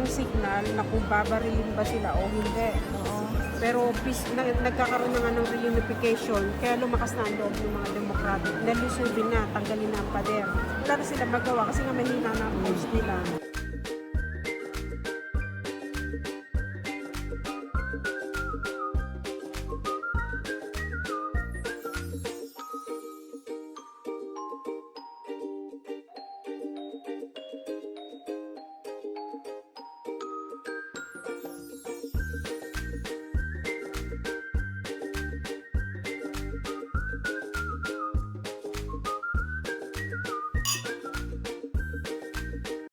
ng signal na kung babarilin ba sila o hindi. Pero nagkakaroon na nga ng reunification, kaya lumakas na ang loob ng mga Democratic. Nalusubin na, tanggalin na ang pader. Wala na sila magawa kasi nga mahina na ang post nila.